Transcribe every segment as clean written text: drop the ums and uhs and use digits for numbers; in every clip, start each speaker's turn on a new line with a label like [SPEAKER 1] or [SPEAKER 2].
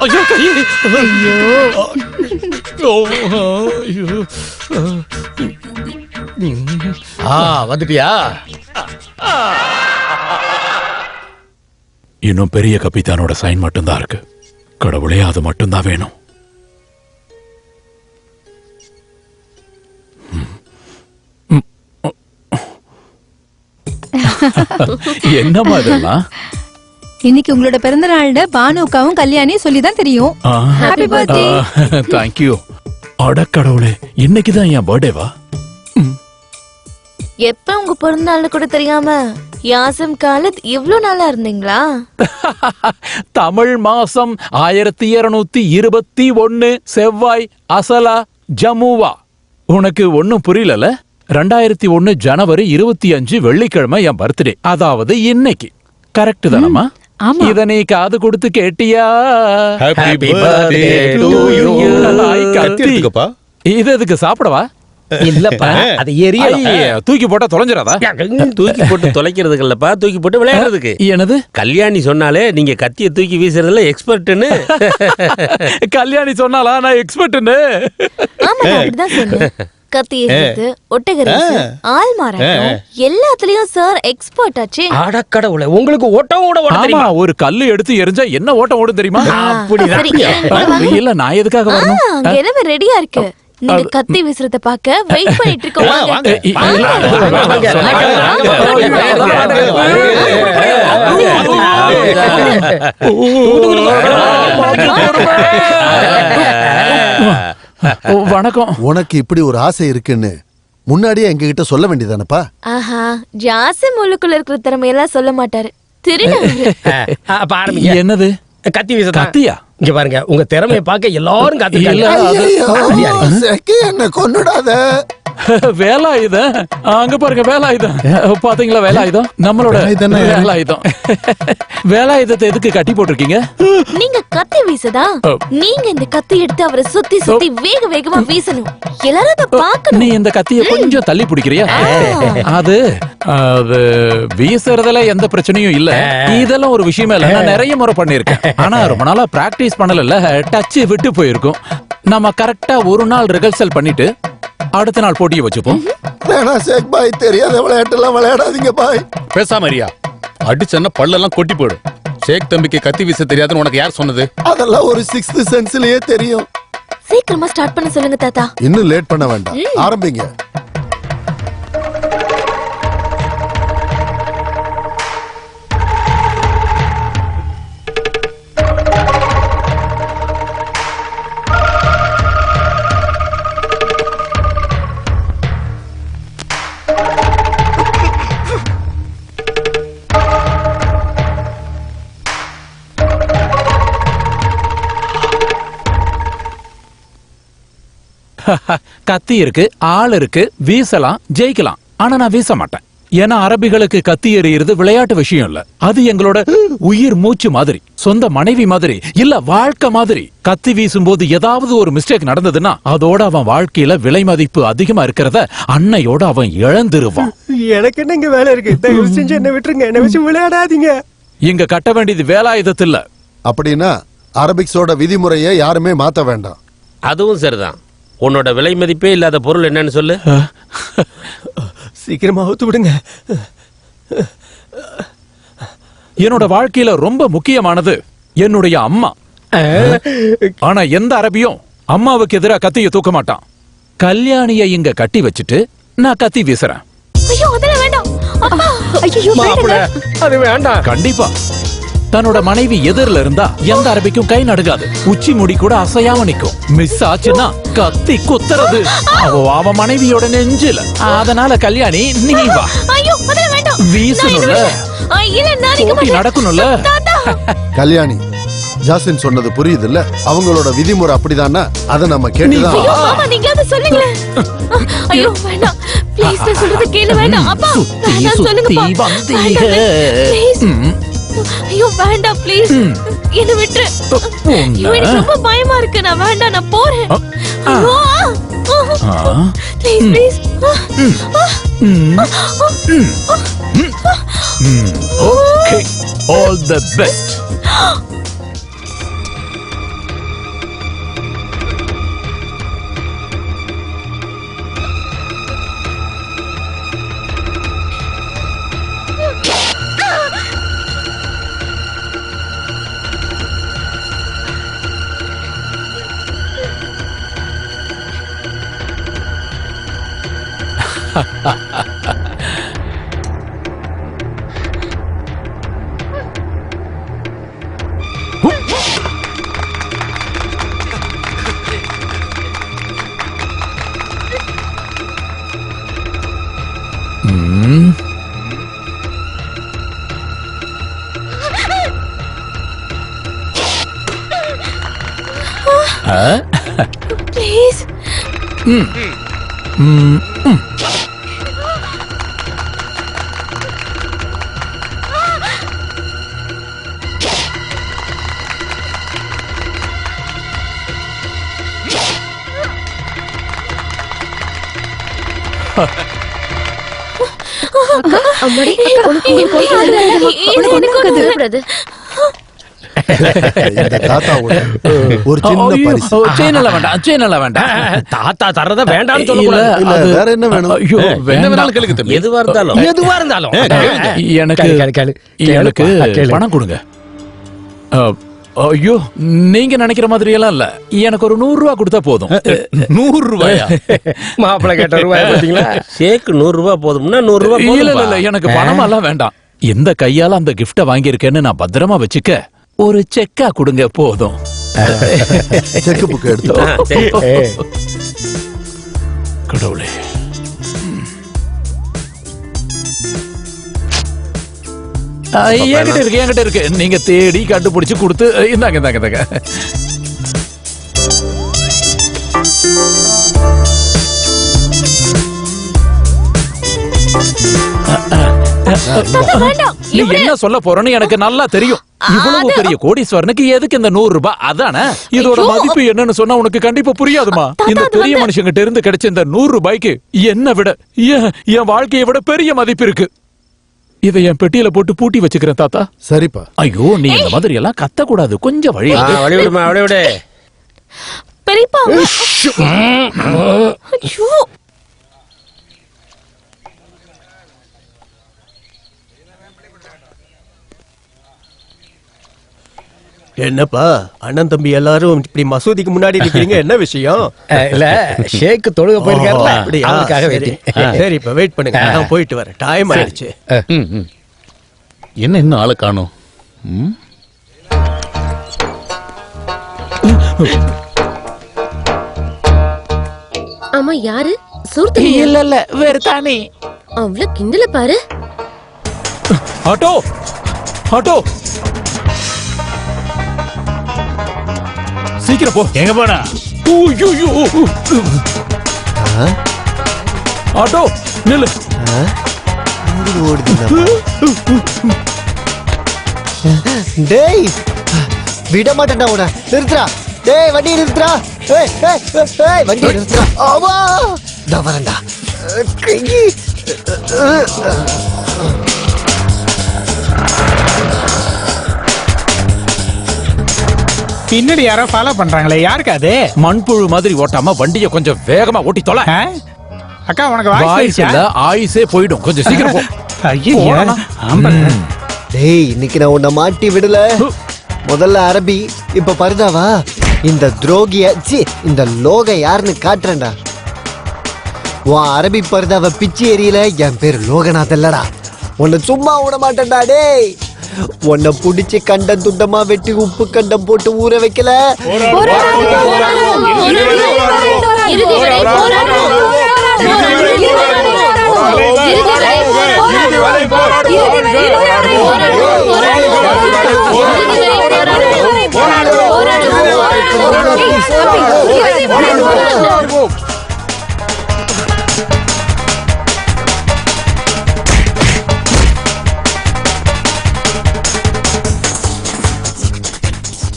[SPEAKER 1] ஐயோ கையே!
[SPEAKER 2] வந்துட்டியா?
[SPEAKER 3] இன்னும் பெரிய கப்பித்தானோட சைன் மட்டும்தான் இருக்கு. கடவுளே, அது மட்டும்தான் வேணும். என்னமா இதெல்லாம்?
[SPEAKER 4] இன்னைக்கு உங்களோட பிறந்த நாள்ல பானுக்காவும் கல்யாணியும் சொல்லிதான் தெரியும். Happy birthday.
[SPEAKER 3] தேங்க்யூ. அடக்கடவுளே, இன்னைக்குதான் என் பர்த்டேவா?
[SPEAKER 5] எப்ப உங்க பிறந்த நாள் கூட தெரியாம யாசம் காலத் இவ்ளோ நாளா இருந்தீங்களா?
[SPEAKER 3] தமிழ் மாசம் 1221 செவ்வாய் அசலா ஜமுவா. உனக்கு ஒன்னும் புரியல? 2001 ஜனவரி 25 வெள்ளிக்கிழமை என் பர்த்டே. அதாவது இன்னைக்கு. கரெக்ட் தானம்மா? இத நீ காது கொடுத்து கேட்டியா?
[SPEAKER 2] Happy birthday to you.
[SPEAKER 3] இது எதுக்கு சாப்பிடவா?
[SPEAKER 1] இல்லப்பா, அது எரியல.
[SPEAKER 3] தூக்கி போட்டா தொலைஞ்சிராதா?
[SPEAKER 6] தூக்கி போட்டு தொலைக்கிறதுக்கு இல்லப்பா, தூக்கி போட்டு விளையாடுறதுக்கு.
[SPEAKER 3] என்னது?
[SPEAKER 6] கல்யாணி சொன்னாலே நீங்க கத்திய தூக்கி வீசுறதுல எக்ஸ்பர்ட்னு.
[SPEAKER 3] கல்யாணி சொன்னாலா நான் எக்ஸ்பர்ட்னு?
[SPEAKER 5] ஆமா, அப்படிதான் சொன்னேன். கத்தி எறிது, ஒட்டகரேசு, ஆள் மாறாட்டம் எல்லாத்துலயும் சார் எக்ஸ்பர்ட் ஆச்சே.
[SPEAKER 1] அடக்கடவுளே, உங்களுக்கு ஓட்டம் ஓட
[SPEAKER 3] ஆமா, ஒரு கல்லு எடுத்து எரிஞ்சா என்ன ஓட்டம் ஓடும் தெரியுமா? இல்ல, நான் எதுக்காக வரணும்?
[SPEAKER 5] அங்க எல்லாமே ரெடியா இருக்கு. நீங்க கத்தி வீசுறத பாக்க வெயிட் பண்ணிட்டு இருக்கோம்.
[SPEAKER 3] வணக்கம்.
[SPEAKER 7] உனக்கு இப்படி ஒரு ஆசை இருக்குன்னு முன்னாடியே எங்க கிட்ட சொல்ல வேண்டியதானப்பா?
[SPEAKER 5] ஆஹா, ஜாசிம் உள்ளுக்குள்ள இருக்கிற திறமையெல்லாம் சொல்ல மாட்டாரு.
[SPEAKER 3] என்னது?
[SPEAKER 1] கத்தி வீச.
[SPEAKER 3] கத்தியா?
[SPEAKER 1] இங்க பாருங்க, உங்க திறமையை பார்க்க எல்லாரும்
[SPEAKER 7] காத்திருக்காங்க. என்ன கொன்னுடாத.
[SPEAKER 3] வேலாயுதம் அங்க பாருங்க, வேலாயுதம் பாத்தீங்களா? வேலாயுதம் நம்மளோட வேலாயுதம். வேலாயுதத்தை எதுக்கு கட்டி போட்டிருக்கீங்க?
[SPEAKER 5] நீங்க கத்தி வீசதா? நீங்க இந்த கத்தி எடுத்து அவரை சுத்தி சுத்தி வேக வேகமா வீசணும். எல்லாரும் அத பார்க்கணும்.
[SPEAKER 3] நீ இந்த கத்திய கொஞ்சம் தள்ளி பிடிக்கிறியா? அது வீசுறதுல எந்த பிரச்சனையும் இல்ல. இதெல்லாம் ஒரு விஷயமே இல்ல. நான் நிறைய முறை பண்ணிருக்கேன். ஆனா ரொம்ப நாளா பிராக்டிஸ் பண்ணல. டச் விட்டு போயிருக்கும். நம்ம கரெக்டா ஒரு நாள் ரிஹர்சல் பண்ணிட்டு அடுத்த நாள் போட்டியை வச்சுப்போம்.
[SPEAKER 7] தெரியாத விளையாட்டெல்லாம் விளையாடாதீங்க பாய்.
[SPEAKER 2] பேசாம ரியா, அடிச்சன்னா பல்லெல்லாம் கொட்டி போயிடும். ஷேக் தம்பிக்கு கத்தி வீச தெரியாதுன்னு உனக்கு யார் சொன்னது?
[SPEAKER 7] அதெல்லாம் ஒரு 6th சென்ஸ்லயே தெரியும்.
[SPEAKER 5] சீக்கிரமா ஸ்டார்ட் பண்ண சொல்லுங்க தாத்தா.
[SPEAKER 7] இன்னும் லேட் பண்ண வேண்டாம், ஆரம்பிங்க.
[SPEAKER 3] கத்தி இருக்கு, ஆள் இருக்கு, வீசலாம், ஜெயிக்கலாம். ஆனா நான் வீச மாட்டேன். ஏன்னா அரபிகளுக்கு கத்தி எறிகிறது விளையாட்டு விஷயம் இல்ல. அது எங்களோட உயிர் மூச்சு மாதிரி, சொந்த மனைவி மாதிரி, இல்ல வாழ்க்கை மாதிரி. கத்தி வீசும் போது ஏதாவது ஒரு மிஸ்டேக் நடந்ததுன்னா அதோட அவன் வாழ்க்கையில விலை மதிப்பு அதிகமா இருக்கிறத அன்னையோட அவன் இழந்துருவான்.
[SPEAKER 1] எனக்கு என்ன இங்க வேலை இருக்கு? தயவு செஞ்சு என்ன விட்டுருங்க. என்ன வச்சு விளையாடாதீங்க.
[SPEAKER 3] இங்க கட்ட வேண்டியது வேலாயுதத்துல.
[SPEAKER 7] அப்படின்னா அரபிக்ஸோட விதிமுறையை யாருமே மாத்த வேண்டாம்.
[SPEAKER 6] அதுவும் சரிதான். உன்னோட விலை மதிப்பே இல்லாத பொருள் என்னன்னு சொல்லு.
[SPEAKER 1] சீக்கிரமா அவுத்து விடுங்க.
[SPEAKER 3] என்னோட வாழ்க்கையில ரொம்ப முக்கியமானது என்னுடைய அம்மா. ஆனா எந்த அரபியும் அம்மாவுக்கு எதிராக கத்திய தூக்க மாட்டான். கல்யாணியை இங்க கட்டி வச்சுட்டு நான் கத்தி வீசுறேன்.
[SPEAKER 5] ஐயோ, அதெல்லாம் வேண்டாம். அப்பா, ஐயோ
[SPEAKER 1] மாப்ள, அது வேண்டாம்.
[SPEAKER 3] கண்டிப்பா. தன்னோட மனைவி எதிரில இருந்தா எந்த அரபிக்கும் கை நடுங்காது. உச்சி முடி கூட அசையாம நிக்கும். மிஸ் ஆச்சுன்னா கத்தி குத்துறது அவ மனைவியோட நெஞ்சில. அதனால கல்யாணி நீ வா.
[SPEAKER 5] ஐயோ, அதெல்லாம் வேண்டாம்.
[SPEAKER 3] வீசணும்ல,
[SPEAKER 5] இல்ல நான் நிக்க மாட்டேன்.
[SPEAKER 3] நடக்கணும்ல.
[SPEAKER 7] கல்யாணி, ஜாசின் சொன்னது புரியுது இல்ல? அவங்களோட விதிமுறை அப்படிதானா? அத நம்ம கேட்டுதான்.
[SPEAKER 5] ஐயோ மாமா, நீங்க அத சொல்லுங்க. ஐயோ வேண்டாம், ப்ளீஸ் நான் சொல்றது கேளு. வேண்டாம் அப்பா, நான் சொல்லுங்க பா. ப்ளீஸ். ஐயோ வேண்டாம், ப்ளீஸ் என்ன விட்டுரு. ஐயோ எனக்கு ரொம்ப பயமா இருக்கு. நான் வேண்டாம், நான் போறேன். Please please
[SPEAKER 3] okay all the best.
[SPEAKER 5] Please
[SPEAKER 4] அம்மாடி,
[SPEAKER 7] இந்த தாத்தாவோட ஒரு சின்ன பரிசு.
[SPEAKER 3] செயின் எல்லாம் வேண்டாம், செயின் எல்லாம் வேண்டாம்.
[SPEAKER 6] தாத்தா தரத வேண்டாம்னு
[SPEAKER 3] இல்ல,
[SPEAKER 6] சொல்லக்கூடாது.
[SPEAKER 7] இல்ல,
[SPEAKER 3] அது-
[SPEAKER 7] வேற என்ன வேணும்?
[SPEAKER 3] ஐயோ,
[SPEAKER 2] என்ன
[SPEAKER 3] வேண்டாம்.
[SPEAKER 2] வேணாலும் கேளுங்க தம்பி.
[SPEAKER 6] எதுவா இருந்தாலும்
[SPEAKER 3] எனக்கு எனக்கு பணம் கொடுங்க. ஐயோ, நீங்க நினைக்கிற மாதிரி எல்லாம் இல்ல. எனக்கு ஒரு 100 ரூபாய் கொடுத்தா போதும்.
[SPEAKER 2] 100 ரூபாயா?
[SPEAKER 6] மாப்பிள்ளை கேட்ட ரூபாய் பாத்தீங்களா? ஷேக் 100 ரூபாய் போதும்னா 100 ரூபாய்
[SPEAKER 3] இல்ல இல்ல
[SPEAKER 6] போதும்.
[SPEAKER 3] இல்ல, எனக்கு பணம் எல்லாம் வேண்டாம். எந்த கையால அந்த கிஃப்ட வாங்கியிருக்கேன்னு நான் பத்திரமா வச்சுக்க ஒரு செக்கா கொடுங்க போதும்.
[SPEAKER 7] செக் புக் எடுத்து
[SPEAKER 3] கடவுளே. என்கிட்ட இருக்கு. நீங்க தேடி கண்டுபிடிச்சு கொடுத்து இந்தாங்க இந்தாங்க இந்தாங்க. நீ என்ன சொல்ல போறன்னு எனக்கு நல்லா தெரியும். இவ்வளவு பெரிய கோடீஸ்வரனுக்கு எதுக்கு இந்த 100 ரூபாய்? அதானே இதோட மதிப்பு என்னன்னு சொன்னா உனக்கு கண்டிப்பா புரியாதுமா. இந்த பெரிய மனுஷங்கிட்ட இருந்து கிடைச்ச இந்த 100 ரூபாய்க்கு என்ன விட என் வாழ்க்கையை விட பெரிய மதிப்பு இருக்கு. இதை என் பெட்டியில போட்டு பூட்டி வச்சுக்கிறேன் தாத்தா.
[SPEAKER 7] சரிப்பா.
[SPEAKER 3] ஐயோ, நீ இந்த மாதிரி எல்லாம் கத்த கூடாது. கொஞ்சம் வழி
[SPEAKER 6] வழி விடுமா, வழி விடு.
[SPEAKER 5] பெரியப்பா ஐயோ
[SPEAKER 1] என்னப்பா அண்ணன் தம்பி எல்லாரும் இப்படி மசூதிக்கு முன்னாடி நிக்கிறீங்க, என்ன விஷயம்?
[SPEAKER 8] இல்ல ஷேக் தொழுக போயிருக்காருல,
[SPEAKER 1] அப்படியா?
[SPEAKER 8] அவருக்காக
[SPEAKER 1] சரி.
[SPEAKER 8] வெயிட்டிங்.
[SPEAKER 1] சரி, இப்ப வெயிட் பண்ணுங்க, நான் போயிட்டு வரேன். டைம் ஆயிடுச்சு.
[SPEAKER 2] ம், ம். என்ன இன்னும் ஆளை காணோம்? ம்?
[SPEAKER 5] ஆமா யாரு சூர்த்தி?
[SPEAKER 3] இல்ல இல்ல, வேற தானே.
[SPEAKER 5] அவ்வளவு கிண்டல பாரு.
[SPEAKER 3] ஆட்டோ ஆட்டோ, சீக்கிரம் போ.
[SPEAKER 8] எங்க போனா?
[SPEAKER 3] ஐயோ, ஆட்டோ நில்லு.
[SPEAKER 9] டேய் விட மாட்டேன்டா உன. நிறுத்துறா. டேய் வண்டி நிறுத்துறா. ஏய் ஏய் ஏய் வண்டி நிறுத்துறா. ஆவா டா வரண்டா.
[SPEAKER 8] பின்னாடி யாரோ ஃபாலோ பண்றாங்களே, யாருக்கு அது?
[SPEAKER 3] மண்புழு மாதிரி ஓட்டாம வண்டியை கொஞ்சம் வேகமா ஓட்டி தொலை.
[SPEAKER 8] ஆ? அக்கா உனக்கு
[SPEAKER 3] வாய்ஸ்
[SPEAKER 8] வாய்ஸ்
[SPEAKER 3] இல்ல, ஆயுசே போயிடும். கொஞ்சம் சீக்கிரம் போ.
[SPEAKER 8] ஐயோ
[SPEAKER 3] போடா.
[SPEAKER 8] ஆம்பளை.
[SPEAKER 9] டேய் இன்னைக்கு நான் உன்னை மாட்டி விடல. முதல்ல அரபி, இப்ப பரிதாவா? இந்த துரோகிய இந்த லோக யாருன்னு காட்டுறேன்டா. உன் அரபி பரிதாவ பிச்சு எரியல. என் பேர் லோகநாத் இல்லடா. உன்னை சும்மா விட மாட்டேன்டா. டேய் உன்னை புடிச்சு கண்டம் துண்டமா வெட்டி உப்பு கண்டம் போட்டு ஊற வைக்கல.
[SPEAKER 5] இறுதி வரை போராடுவோம்.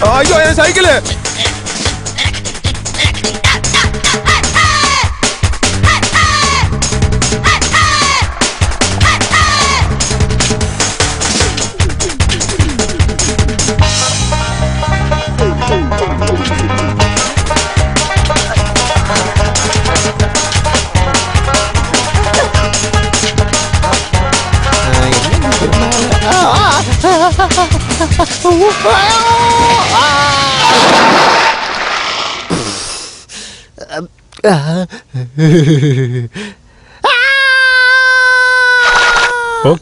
[SPEAKER 1] ஐயோ, என் cycle.
[SPEAKER 8] Okay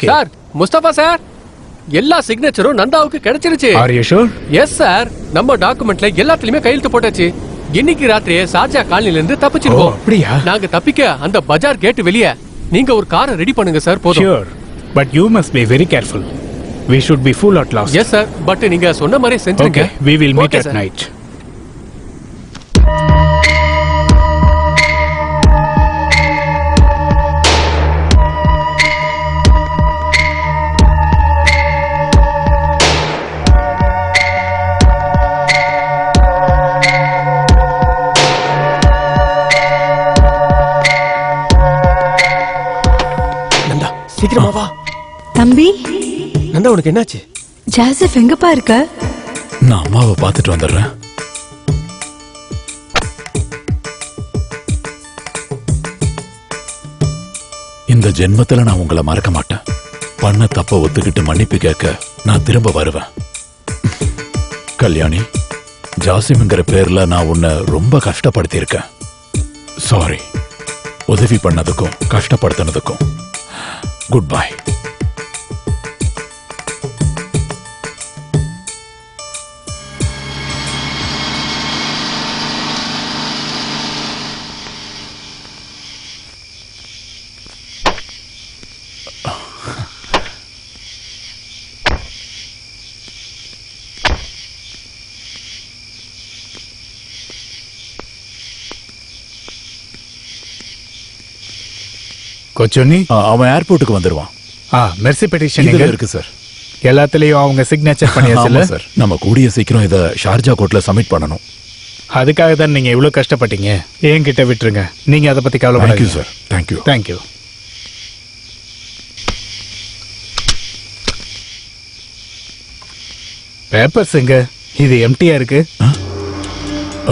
[SPEAKER 1] sir Mustafa sir எல்லா சிக்னேச்சரும் நந்தாவுக்கு கிடைச்சிருச்சு.
[SPEAKER 8] Are you sure?
[SPEAKER 1] Yes sir, நம்ம டாக்குமெண்ட்ல எல்லாத்துலயுமே கையெழுத்து போட்டாச்சு. இன்னைக்கு ராத்திரியே ஷார்ஜா காலனில இருந்து தப்பிச்சிருவோம்.
[SPEAKER 8] அப்படியா?
[SPEAKER 1] நாங்க தப்பிக்க அந்த பஜார் கேட் வெளியே நீங்க ஒரு காரை ரெடி பண்ணுங்க சார். போதும்.
[SPEAKER 8] Sure, but you must be very careful. We should be full at last.
[SPEAKER 1] Yes sir, but நீங்க சொன்ன மாதிரி செஞ்சுங்க.
[SPEAKER 8] Okay, we will meet
[SPEAKER 1] Okay,
[SPEAKER 8] at
[SPEAKER 1] sir.
[SPEAKER 8] night.
[SPEAKER 1] Nanda சீக்கிரமா வா.
[SPEAKER 4] தம்பி
[SPEAKER 1] நந்தா உனக்கு என்னாச்சு?
[SPEAKER 4] ஜாசப் எங்கப்பா இருக்க?
[SPEAKER 3] நான் அம்மாவை பார்த்துட்டு வந்துடுறேன். இந்த ஜென்மத்துல நான் உங்களை மறக்க மாட்டேன். பண்ண தப்ப ஒத்துக்கிட்டு மன்னிப்பு கேட்க நான் திரும்ப வருவேன். கல்யாணி, ஜாசிம்ங்கிற பேர்ல நான் உன்னை ரொம்ப கஷ்டப்படுத்தி இருக்கேன். சாரி. உதவி பண்ணதுக்கும் கஷ்டப்படுத்தினதுக்கும். Good bye.
[SPEAKER 8] கொச்சொன்னி,
[SPEAKER 3] அவன் ஏர்போர்ட்டுக்கு வந்துருவான்.
[SPEAKER 8] மெர்சி பெட்டிஷன்
[SPEAKER 3] இதுல
[SPEAKER 8] எங்க
[SPEAKER 3] இருக்கு சார்.
[SPEAKER 8] எல்லாத்துலயும் அவங்க சிக்னேச்சர் பண்ணியாச்சுல
[SPEAKER 3] ஆமா சார். நம்ம கூடிய சீக்கிரம் இத ஷார்ஜா கோர்ட்ல சப்மிட் பண்ணணும்.
[SPEAKER 8] அதுக்காக தான் நீங்க இவ்வளவு கஷ்டப்பட்டீங்க. என்கிட்ட விட்டுருங்க, நீங்க அதை பத்தி
[SPEAKER 3] தேங்க்யூ
[SPEAKER 8] கவலைப்படாதீங்க.
[SPEAKER 3] சார். தேங்க்யூ.
[SPEAKER 8] தேங்க்யூ. பேப்பர்ஸ் எங்க? இது எம்டியா இருக்கு.